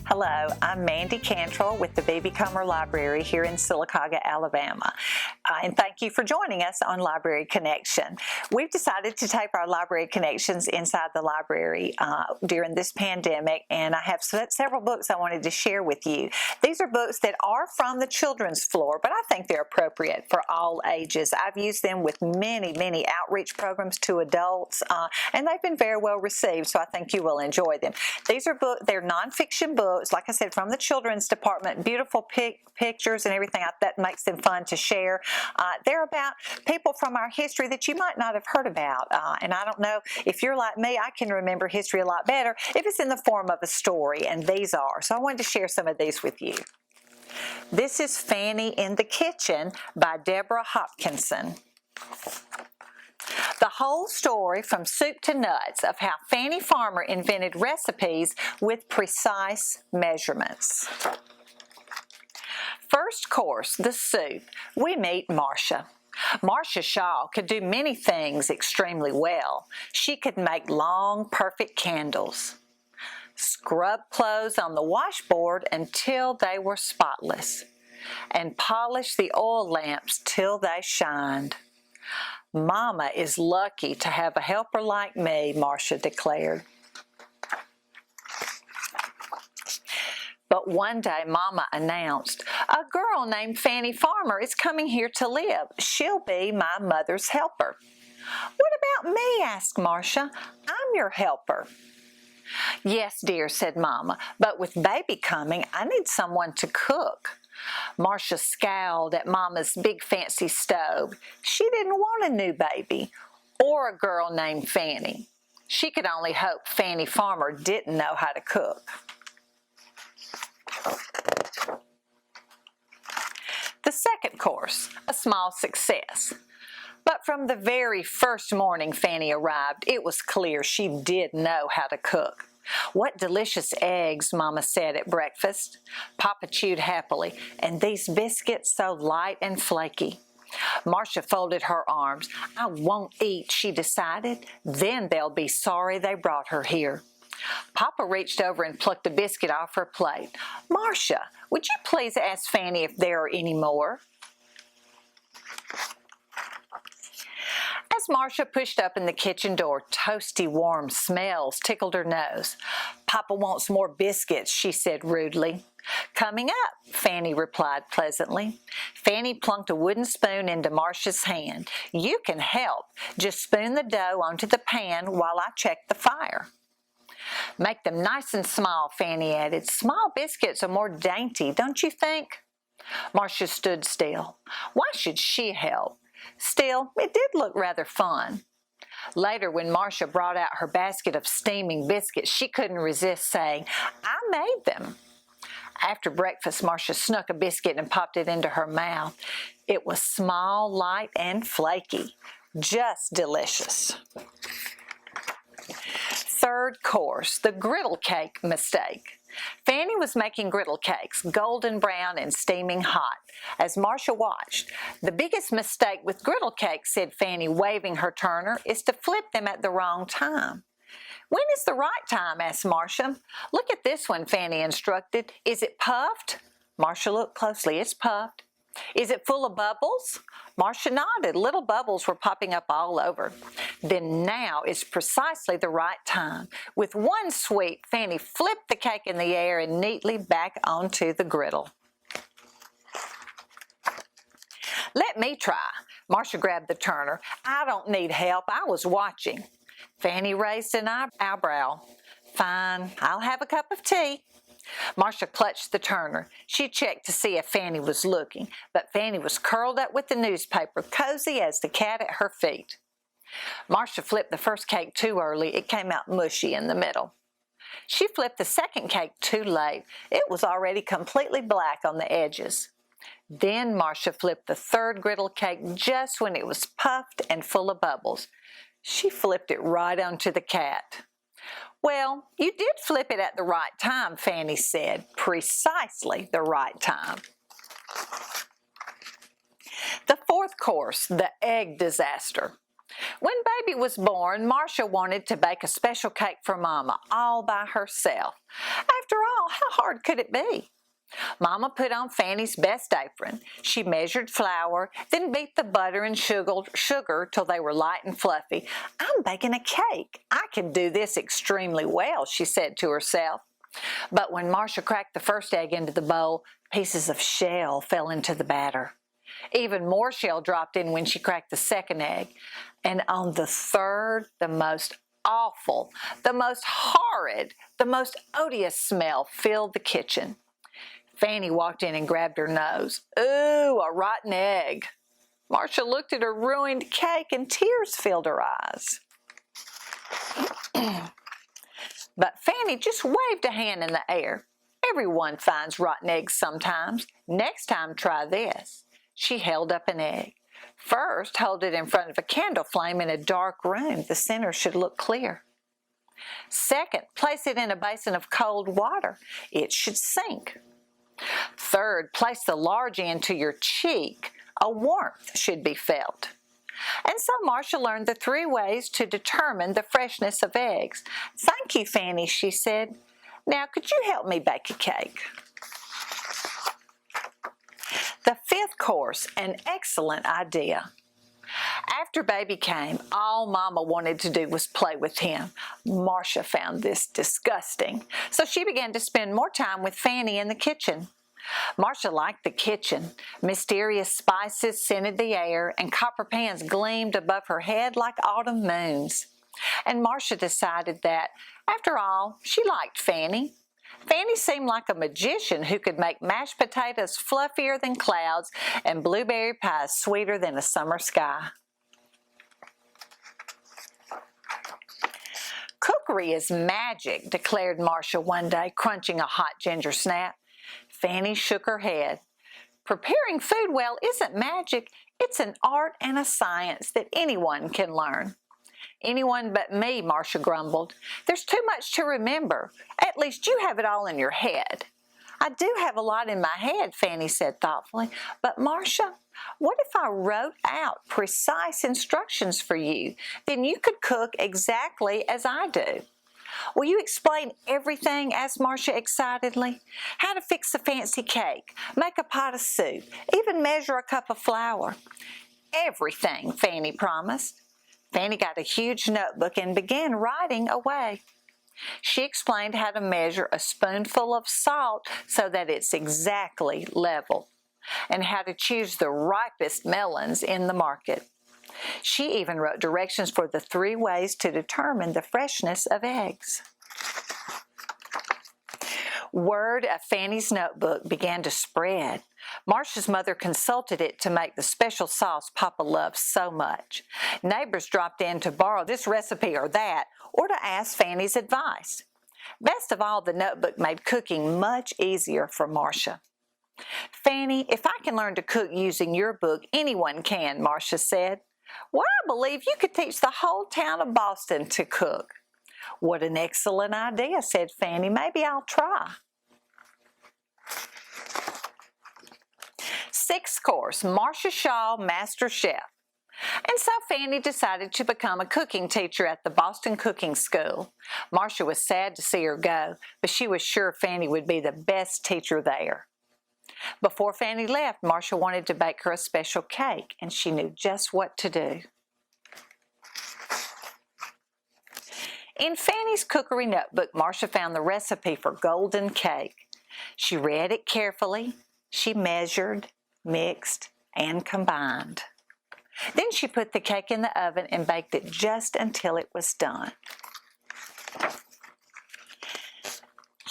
Hello, I'm Mandi Cantrell with the Baby Comer Library here in Sylacauga, Alabama. And thank you for joining us on Library Connection. We've decided to tape our Library Connections inside the library during this pandemic, and I have several books I wanted to share with you. These are books that are from the children's floor, but I think they're appropriate for all ages. I've used them with many outreach programs to adults, and they've been very well received, so I think you will enjoy them. They're nonfiction books, like I said, from the children's department. Beautiful pictures and everything that makes them fun to share. They're about people from our history that you might not have heard about. And I don't know if you're like me, I can remember history a lot better if it's in the form of a story, and these are. So I wanted to share some of these with you. This is Fanny in the Kitchen by Deborah Hopkinson. The whole story from soup to nuts of how Fanny Farmer invented recipes with precise measurements. First course, the soup. We meet Marcia. Marcia Shaw could do many things extremely well. She could make long, perfect candles, scrub clothes on the washboard until they were spotless, and polish the oil lamps till they shined. Mama is lucky to have a helper like me, Marcia declared. But one day Mama announced, a girl named Fanny Farmer is coming here to live. She'll be my mother's helper. What about me? Asked Marcia. I'm your helper. Yes, dear, said Mama, but with baby coming, I need someone to cook. Marcia scowled at Mama's big fancy stove. She didn't want a new baby or a girl named Fanny. She could only hope Fanny Farmer didn't know how to cook. The second course, a small success. But from the very first morning Fanny arrived, it was clear she did know how to cook. What delicious eggs, Mama said at breakfast. Papa chewed happily, and these biscuits so light and flaky. Marcia folded her arms. I won't eat, she decided. Then they'll be sorry they brought her here. Papa reached over and plucked a biscuit off her plate. Marcia, would you please ask Fanny if there are any more? As Marcia pushed open the kitchen door, toasty, warm smells tickled her nose. Papa wants more biscuits, she said rudely. Coming up, Fanny replied pleasantly. Fanny plunked a wooden spoon into Marcia's hand. You can help. Just spoon the dough onto the pan while I check the fire. Make them nice and small, Fanny added. Small biscuits are more dainty, don't you think? Marcia stood still. Why should she help? Still, it did look rather fun. Later, when Marcia brought out her basket of steaming biscuits, she couldn't resist saying, I made them. After breakfast, Marcia snuck a biscuit and popped it into her mouth. It was small, light, and flaky. Just delicious. Third course, the griddle cake mistake. Fanny was making griddle cakes, golden brown and steaming hot, as Marcia watched. The biggest mistake with griddle cakes, said Fanny, waving her turner, is to flip them at the wrong time. When is the right time? Asked Marcia. Look at this one, Fanny instructed. Is it puffed? Marcia looked closely. It's puffed. Is it full of bubbles? Marcia nodded. Little bubbles were popping up all over. Then now is precisely the right time. With one sweep, Fanny flipped the cake in the air and neatly back onto the griddle. Let me try. Marcia grabbed the turner. I don't need help. I was watching. Fanny raised an eyebrow. Fine, I'll have a cup of tea. Marcia clutched the turner. She checked to see if Fanny was looking, but Fanny was curled up with the newspaper, cozy as the cat at her feet. Marcia flipped the first cake too early. It came out mushy in the middle. She flipped the second cake too late. It was already completely black on the edges. Then Marcia flipped the third griddle cake just when it was puffed and full of bubbles. She flipped it right onto the cat. Well, you did flip it at the right time, Fanny said. Precisely the right time. The fourth course, the egg disaster. When baby was born, Marcia wanted to bake a special cake for Mama all by herself. After all, how hard could it be? Mama put on Fanny's best apron. She measured flour, then beat the butter and sugar till they were light and fluffy. I'm baking a cake. I can do this extremely well, she said to herself. But when Marcia cracked the first egg into the bowl, pieces of shell fell into the batter. Even more shell dropped in when she cracked the second egg. And on the third, the most awful, the most horrid, the most odious smell filled the kitchen. Fanny walked in and grabbed her nose. Ooh, a rotten egg. Marcia looked at her ruined cake and tears filled her eyes. But Fanny just waved a hand in the air. Everyone finds rotten eggs sometimes. Next time, try this. She held up an egg. First, hold it in front of a candle flame in a dark room. The center should look clear. Second, place it in a basin of cold water. It should sink. Third, place the large end to your cheek. A warmth should be felt. And so Marcia learned the 3 ways to determine the freshness of eggs. Thank you, Fanny, she said. Now, could you help me bake a cake? The 5th course, an excellent idea. After baby came, all Mama wanted to do was play with him. Marcia found this disgusting, so she began to spend more time with Fanny in the kitchen. Marcia liked the kitchen. Mysterious spices scented the air, and copper pans gleamed above her head like autumn moons. And Marcia decided that, after all, she liked Fanny. Fanny seemed like a magician who could make mashed potatoes fluffier than clouds and blueberry pies sweeter than a summer sky. Cookery is magic, declared Marcia one day, crunching a hot ginger snap. Fanny shook her head. Preparing food well isn't magic. It's an art and a science that anyone can learn. Anyone but me, Marcia grumbled. There's too much to remember. At least you have it all in your head. I do have a lot in my head, Fanny said thoughtfully. But Marcia, what if I wrote out precise instructions for you? Then you could cook exactly as I do. Will you explain everything? Asked Marcia excitedly. How to fix a fancy cake, make a pot of soup, even measure a cup of flour. Everything, Fanny promised. Fanny got a huge notebook and began writing away. She explained how to measure a spoonful of salt so that it's exactly level, and how to choose the ripest melons in the market. She even wrote directions for the 3 ways to determine the freshness of eggs. Word of Fanny's notebook began to spread. Marcia's mother consulted it to make the special sauce Papa loves so much. Neighbors dropped in to borrow this recipe or that, or to ask Fanny's advice. Best of all, the notebook made cooking much easier for Marcia. Fanny, if I can learn to cook using your book, anyone can, Marcia said. Well, I believe you could teach the whole town of Boston to cook. What an excellent idea, said Fanny. Maybe I'll try. 6th course, Marcia Shaw, Master Chef. And so Fanny decided to become a cooking teacher at the Boston Cooking School. Marcia was sad to see her go, but she was sure Fanny would be the best teacher there. Before Fanny left, Marcia wanted to bake her a special cake, and she knew just what to do. In Fanny's cookery notebook, Marcia found the recipe for golden cake. She read it carefully. She measured, mixed, and combined. Then she put the cake in the oven and baked it just until it was done.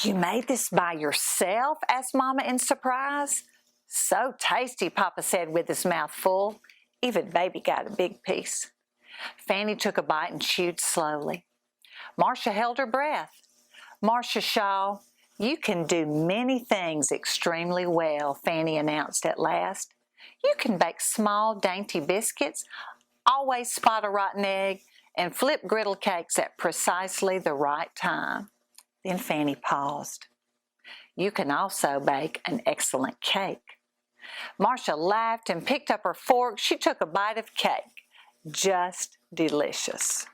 You made this by yourself? Asked Mama in surprise. So tasty, Papa said with his mouth full. Even Baby got a big piece. Fanny took a bite and chewed slowly. Marcia held her breath. Marcia Shaw, you can do many things extremely well, Fanny announced at last. You can bake small, dainty biscuits, always spot a rotten egg, and flip griddle cakes at precisely the right time. Then Fanny paused. You can also bake an excellent cake. Marcia laughed and picked up her fork. She took a bite of cake. Just delicious.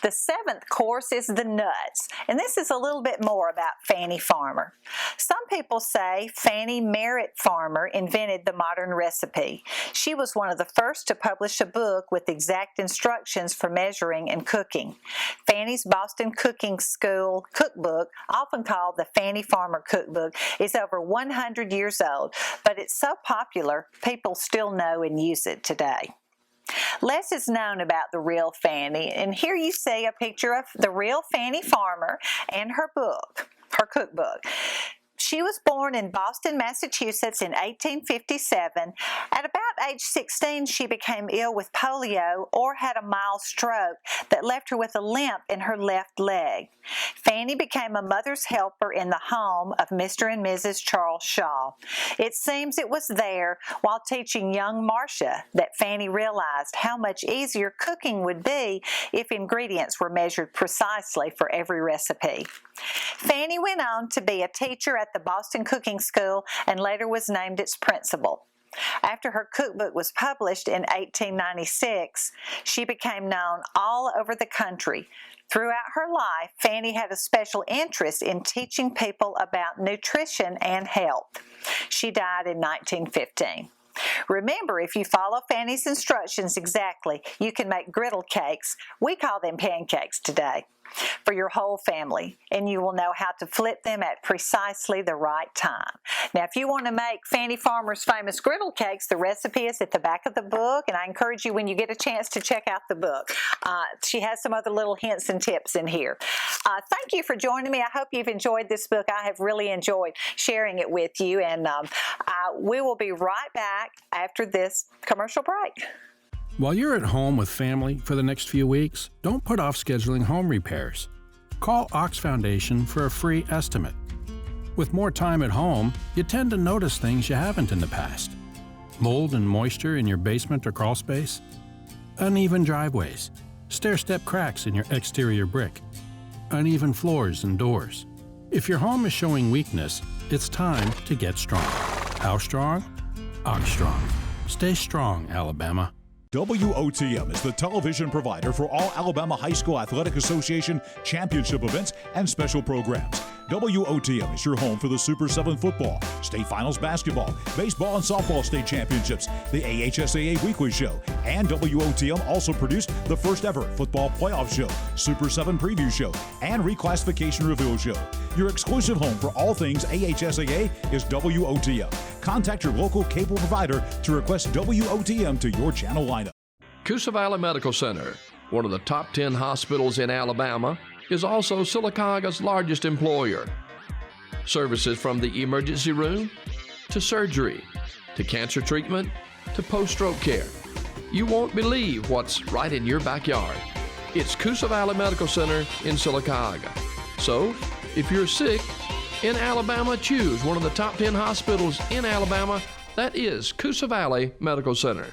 The seventh course is the nuts, and this is a little bit more about Fannie Farmer. Some people say Fannie Merritt Farmer invented the modern recipe. She was one of the first to publish a book with exact instructions for measuring and cooking. Fannie's Boston Cooking School cookbook, often called the Fannie Farmer Cookbook, is over 100 years old, but it's so popular, people still know and use it today. Less is known about the real Fannie, and here you see a picture of the real Fannie Farmer and her book, her cookbook. She was born in Boston, Massachusetts in 1857. At about age 16, she became ill with polio or had a mild stroke that left her with a limp in her left leg. Fannie became a mother's helper in the home of Mr. and Mrs. Charles Shaw. It seems it was there while teaching young Marcia that Fannie realized how much easier cooking would be if ingredients were measured precisely for every recipe. Fannie went on to be a teacher at the Boston Cooking School and later was named its principal. After her cookbook was published in 1896, she became known all over the country. Throughout her life, Fannie had a special interest in teaching people about nutrition and health. She died in 1915. Remember, if you follow Fannie's instructions exactly, you can make griddle cakes. We call them pancakes today, for your whole family, and you will know how to flip them at precisely the right time. Now, if you want to make Fannie Farmer's famous griddle cakes, the recipe is at the back of the book, and I encourage you when you get a chance to check out the book. She has some other little hints and tips in here. Thank you for joining me. I hope you've enjoyed this book. I have really enjoyed sharing it with you, and we will be right back after this commercial break. While you're at home with family for the next few weeks, don't put off scheduling home repairs. Call Ox Foundation for a free estimate. With more time at home, you tend to notice things you haven't in the past. Mold and moisture in your basement or crawl space, uneven driveways, stair-step cracks in your exterior brick, uneven floors and doors. If your home is showing weakness, it's time to get strong. How strong? Ox Strong. Stay strong, Alabama. WOTM is the television provider for all Alabama High School Athletic Association championship events and special programs. WOTM is your home for the Super 7 football, state finals basketball, baseball and softball state championships, the AHSAA weekly show, and WOTM also produced the first ever football playoff show, Super 7 preview show, and reclassification reveal show. Your exclusive home for all things AHSAA is WOTM. Contact your local cable provider to request WOTM to your channel lineup. Coosa Valley Medical Center, one of the top 10 hospitals in Alabama, is also Silicaga's largest employer. Services from the emergency room, to surgery, to cancer treatment, to post-stroke care. You won't believe what's right in your backyard. It's Coosa Valley Medical Center in Silicaga. So, if you're sick in Alabama, choose one of the top 10 hospitals in Alabama. That is Coosa Valley Medical Center.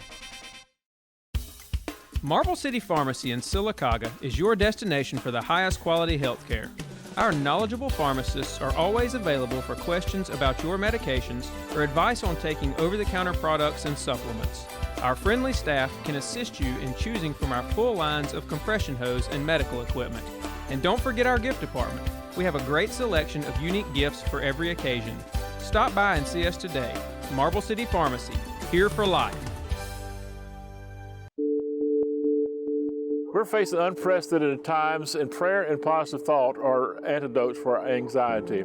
Marble City Pharmacy in Silicaga is your destination for the highest quality health care. Our knowledgeable pharmacists are always available for questions about your medications or advice on taking over-the-counter products and supplements. Our friendly staff can assist you in choosing from our full lines of compression hose and medical equipment. And don't forget our gift department. We have a great selection of unique gifts for every occasion. Stop by and see us today. Marble City Pharmacy, here for life. We're facing unprecedented times, and prayer and positive thought are antidotes for our anxiety.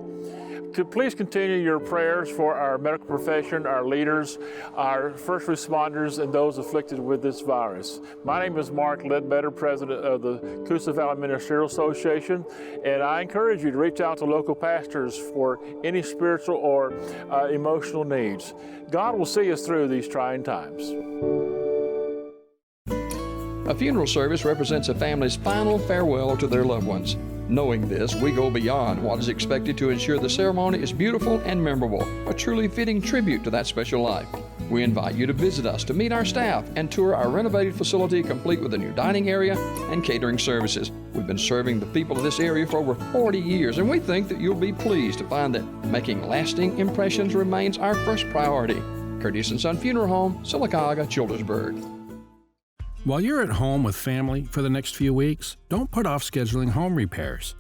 Please continue your prayers for our medical profession, our leaders, our first responders, and those afflicted with this virus. My name is Mark Ledbetter, president of the Coosa Valley Ministerial Association, and I encourage you to reach out to local pastors for any spiritual or emotional needs. God will see us through these trying times. A funeral service represents a family's final farewell to their loved ones. Knowing this, we go beyond what is expected to ensure the ceremony is beautiful and memorable, a truly fitting tribute to that special life. We invite you to visit us to meet our staff and tour our renovated facility complete with a new dining area and catering services. We've been serving the people of this area for over 40 years, and we think that you'll be pleased to find that making lasting impressions remains our first priority. Curtis & Son Funeral Home, Silicaga, Childersburg. While you're at home with family for the next few weeks, don't put off scheduling home repairs.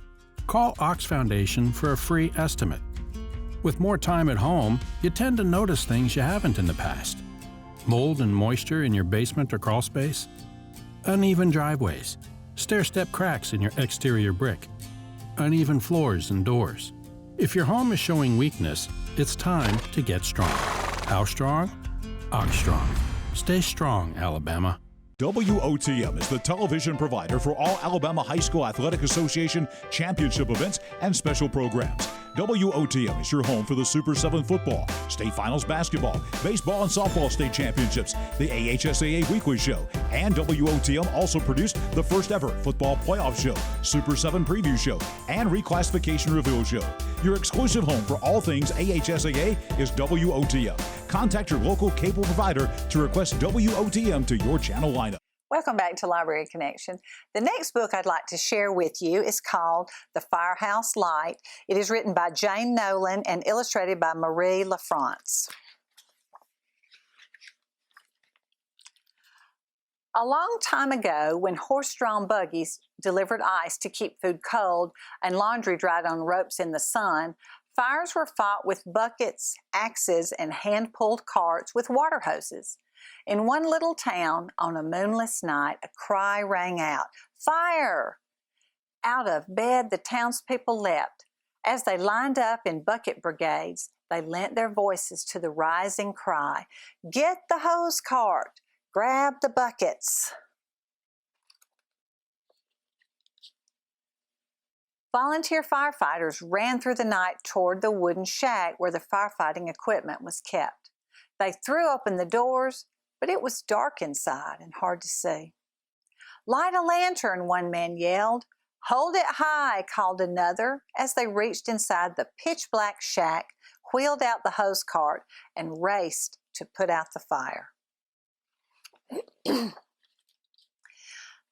Call Ox Foundation for a free estimate. With more time at home, you tend to notice things you haven't in the past. Mold and moisture in your basement or crawl space, uneven driveways, stair-step cracks in your exterior brick, uneven floors and doors. If your home is showing weakness, it's time to get strong. How strong? Ox Strong. Stay strong, Alabama. WOTM is the television provider for all Alabama High School Athletic Association championship events and special programs. WOTM is your home for the Super 7 football, state finals basketball, baseball and softball state championships, the AHSAA weekly show, and WOTM also produced the first ever football playoff show, Super 7 preview show, and reclassification reveal show. Your exclusive home for all things AHSAA is WOTM. Contact your local cable provider to request WOTM to your channel lineup. Welcome back to Library Connection. The next book I'd like to share with you is called The Firehouse Light. It is written by Jane Nolan and illustrated by Marie LaFrance. A long time ago, when horse-drawn buggies delivered ice to keep food cold and laundry dried on ropes in the sun, fires were fought with buckets, axes, and hand-pulled carts with water hoses. In one little town, on a moonless night, a cry rang out, "Fire!" Out of bed, the townspeople leapt. As they lined up in bucket brigades, they lent their voices to the rising cry, "Get the hose cart! Grab the buckets!" Volunteer firefighters ran through the night toward the wooden shack where the firefighting equipment was kept. They threw open the doors, but it was dark inside and hard to see. "Light a lantern," one man yelled. "Hold it high," called another as they reached inside the pitch-black shack, wheeled out the hose cart, and raced to put out the fire.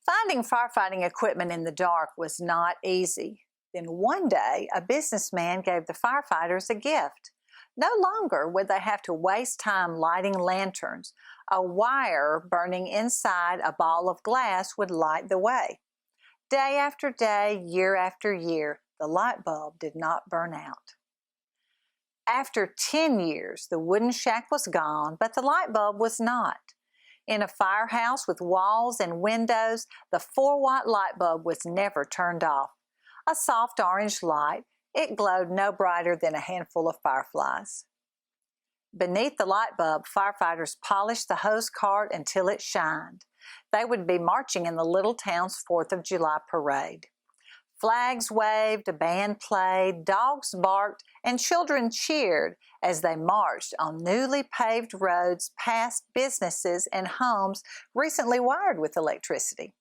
Finding firefighting equipment in the dark was not easy. Then one day, a businessman gave the firefighters a gift. No longer would they have to waste time lighting lanterns. A wire burning inside a ball of glass would light the way. Day after day, year after year, the light bulb did not burn out. After 10 years, the wooden shack was gone, but the light bulb was not. In a firehouse with walls and windows, the 4-watt light bulb was never turned off. A soft orange light, it glowed no brighter than a handful of fireflies. Beneath the light bulb, firefighters polished the hose cart until it shined. They would be marching in the little town's 4th of July parade. Flags waved, a band played, dogs barked, and children cheered as they marched on newly paved roads past businesses and homes recently wired with electricity.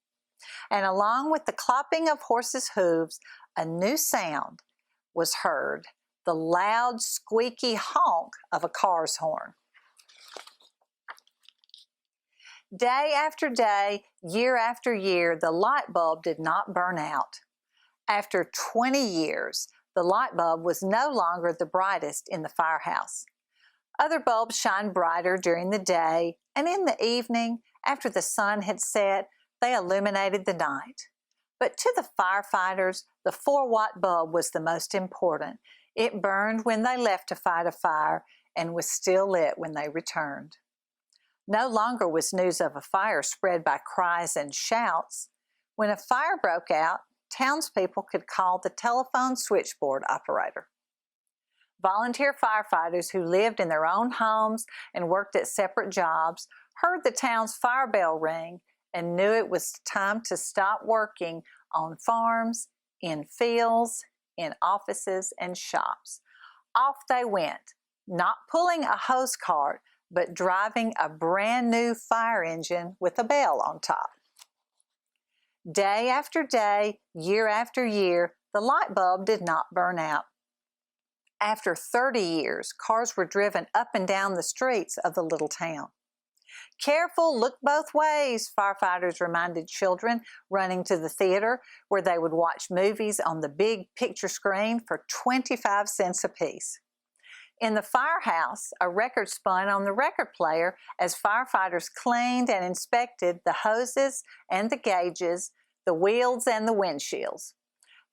And along with the clopping of horses' hooves, a new sound was heard, the loud, squeaky honk of a car's horn. Day after day, year after year, the light bulb did not burn out. After 20 years, the light bulb was no longer the brightest in the firehouse. Other bulbs shined brighter during the day, and in the evening, after the sun had set, they illuminated the night. But to the firefighters, the 4-watt bulb was the most important. It burned when they left to fight a fire and was still lit when they returned. No longer was news of a fire spread by cries and shouts. When a fire broke out, townspeople could call the telephone switchboard operator. Volunteer firefighters who lived in their own homes and worked at separate jobs heard the town's fire bell ring and knew it was time to stop working on farms, in fields, in offices and shops. Off they went, not pulling a hose cart, but driving a brand new fire engine with a bell on top. Day after day, year after year, the light bulb did not burn out. After 30 years, cars were driven up and down the streets of the little town. "Careful, look both ways," firefighters reminded children running to the theater where they would watch movies on the big picture screen for 25 cents apiece. In the firehouse, a record spun on the record player as firefighters cleaned and inspected the hoses and the gauges, the wheels and the windshields.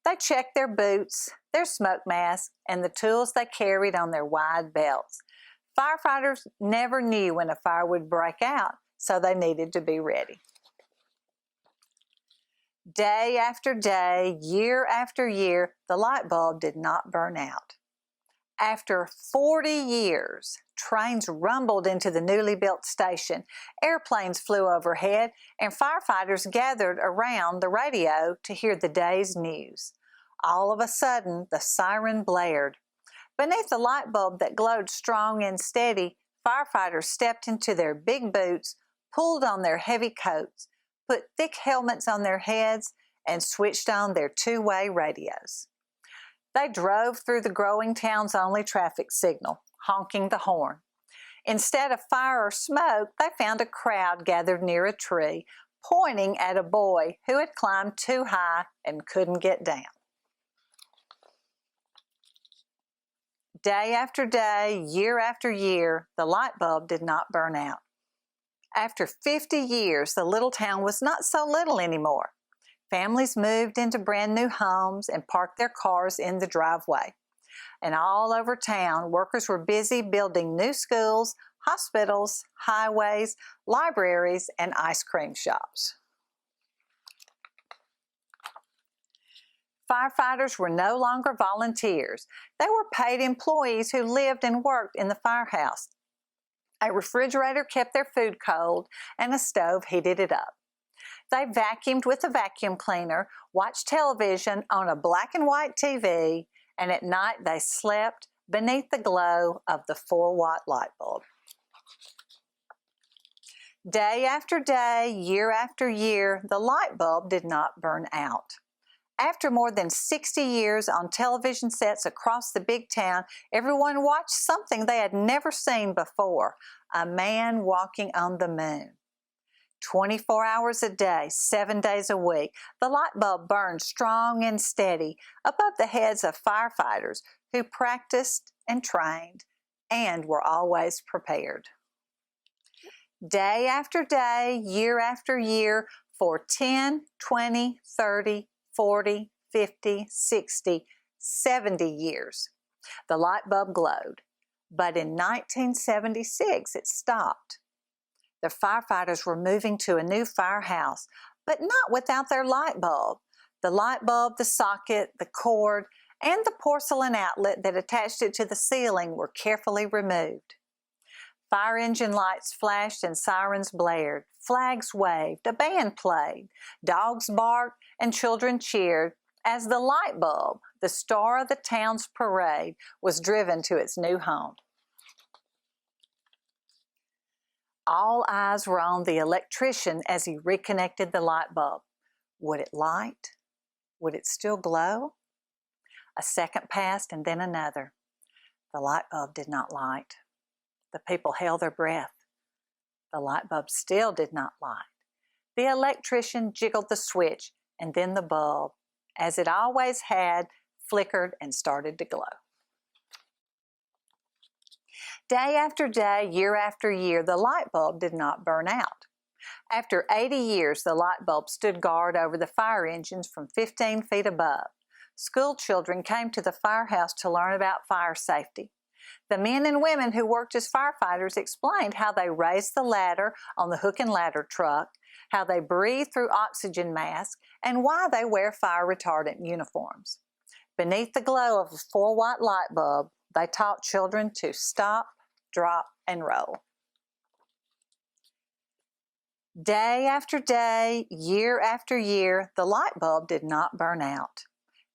They checked their boots, their smoke masks, and the tools they carried on their wide belts. Firefighters never knew when a fire would break out, so they needed to be ready. Day after day, year after year, the light bulb did not burn out. After 40 years, trains rumbled into the newly built station, airplanes flew overhead, and firefighters gathered around the radio to hear the day's news. All of a sudden, the siren blared. Beneath the light bulb that glowed strong and steady, firefighters stepped into their big boots, pulled on their heavy coats, put thick helmets on their heads, and switched on their two-way radios. They drove through the growing town's only traffic signal, honking the horn. Instead of fire or smoke, they found a crowd gathered near a tree, pointing at a boy who had climbed too high and couldn't get down. Day after day, year after year, the light bulb did not burn out. After 50 years, the little town was not so little anymore. Families moved into brand new homes and parked their cars in the driveway. And all over town, workers were busy building new schools, hospitals, highways, libraries, and ice cream shops. Firefighters were no longer volunteers. They were paid employees who lived and worked in the firehouse. A refrigerator kept their food cold, and a stove heated it up. They vacuumed with a vacuum cleaner, watched television on a black and white TV, and at night they slept beneath the glow of the 4-watt light bulb. Day after day, year after year, the light bulb did not burn out. After more than 60 years on television sets across the big town, everyone watched something they had never seen before, a man walking on the moon. 24 hours a day, 7 days a week, the light bulb burned strong and steady above the heads of firefighters who practiced and trained and were always prepared. Day after day, year after year, for 10, 20, 30, 40, 50, 60, 70 years, the light bulb glowed. But in 1976, it stopped. The firefighters were moving to a new firehouse, but not without their light bulb. The light bulb, the socket, the cord, and the porcelain outlet that attached it to the ceiling were carefully removed. Fire engine lights flashed and sirens blared. Flags waved, a band played, dogs barked, and children cheered as the light bulb, the star of the town's parade, was driven to its new home. All eyes were on the electrician as he reconnected the light bulb. Would it light? Would it still glow? A second passed and then another. The light bulb did not light. The people held their breath. The light bulb still did not light. The electrician jiggled the switch, and then the bulb, as it always had, flickered and started to glow. Day after day, year after year, the light bulb did not burn out. After 80 years, the light bulb stood guard over the fire engines from 15 feet above. School children came to the firehouse to learn about fire safety. The men and women who worked as firefighters explained how they raised the ladder on the hook and ladder truck, how they breathe through oxygen masks, and why they wear fire retardant uniforms. Beneath the glow of a 4-watt light bulb, they taught children to stop, drop, and roll. Day after day, year after year, the light bulb did not burn out.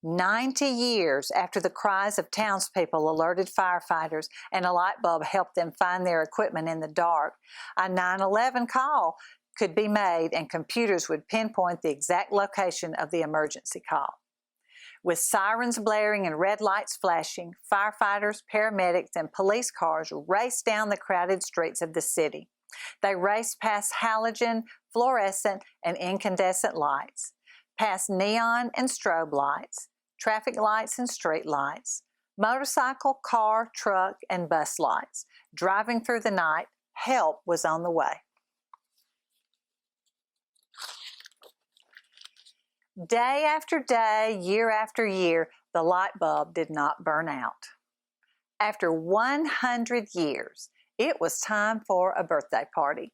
90 years after the cries of townspeople alerted firefighters and a light bulb helped them find their equipment in the dark, a 911 call could be made and computers would pinpoint the exact location of the emergency call. With sirens blaring and red lights flashing, firefighters, paramedics, and police cars raced down the crowded streets of the city. They raced past halogen, fluorescent, and incandescent lights, past neon and strobe lights, traffic lights and street lights, Motorcycle, car, truck, and bus lights. Driving through the night, help was on the way. Day after day, year after year, the light bulb did not burn out. After 100 years, it was time for a birthday party.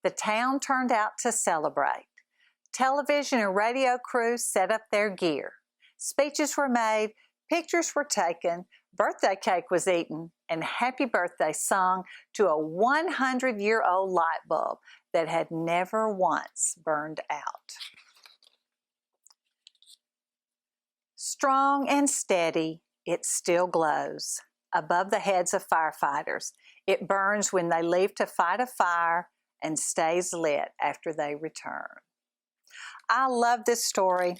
The town turned out to celebrate. Television and radio crews set up their gear. Speeches were made, pictures were taken, birthday cake was eaten, and happy birthday sung to a 100-year-old light bulb that had never once burned out. Strong and steady, it still glows above the heads of firefighters. It burns when they leave to fight a fire and stays lit after they return. I love this story,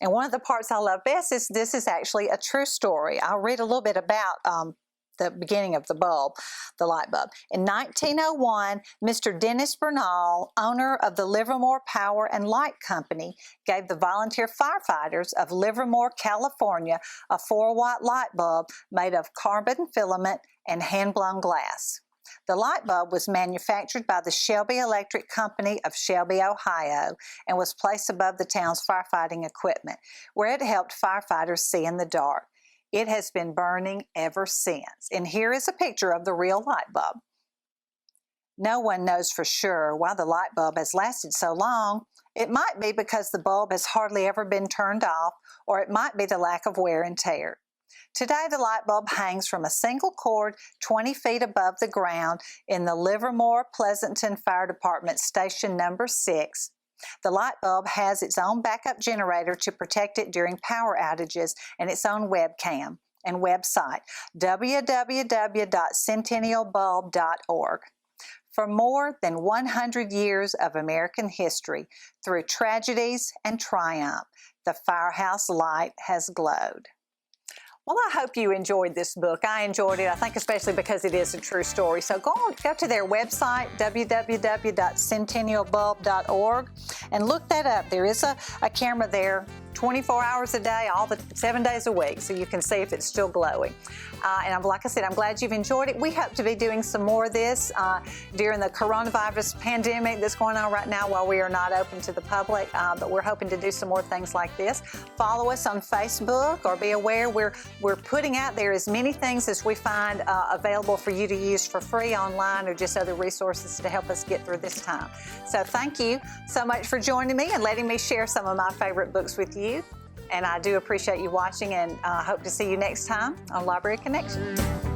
and one of the parts I love best is this is actually a true story. I'll read a little bit about the beginning of the bulb, the light bulb. In 1901, Mr. Dennis Bernal, owner of the Livermore Power and Light Company, gave the volunteer firefighters of Livermore, California, a 4-watt light bulb made of carbon filament and hand-blown glass. The light bulb was manufactured by the Shelby Electric Company of Shelby, Ohio, and was placed above the town's firefighting equipment, where it helped firefighters see in the dark. It has been burning ever since. And here is a picture of the real light bulb. No one knows for sure why the light bulb has lasted so long. It might be because the bulb has hardly ever been turned off, or it might be the lack of wear and tear. Today, the light bulb hangs from a single cord 20 feet above the ground in the Livermore Pleasanton Fire Department Station Number 6. The light bulb has its own backup generator to protect it during power outages and its own webcam and website, www.centennialbulb.org. For more than 100 years of American history, through tragedies and triumph, the firehouse light has glowed. Well, I hope you enjoyed this book. I enjoyed it, I think especially because it is a true story. So go to their website, www.centennialbulb.org, and look that up. There is a camera there 24 hours a day, 7 days a week, so you can see if it's still glowing. And like I said, I'm glad you've enjoyed it. We hope to be doing some more of this during the coronavirus pandemic that's going on right now while we are not open to the public, but we're hoping to do some more things like this. Follow us on Facebook, or be aware we're putting out there as many things as we find available for you to use for free online, or just other resources to help us get through this time. So thank you so much for joining me and letting me share some of my favorite books with you. And I do appreciate you watching, and hope to see you next time on Library Connection.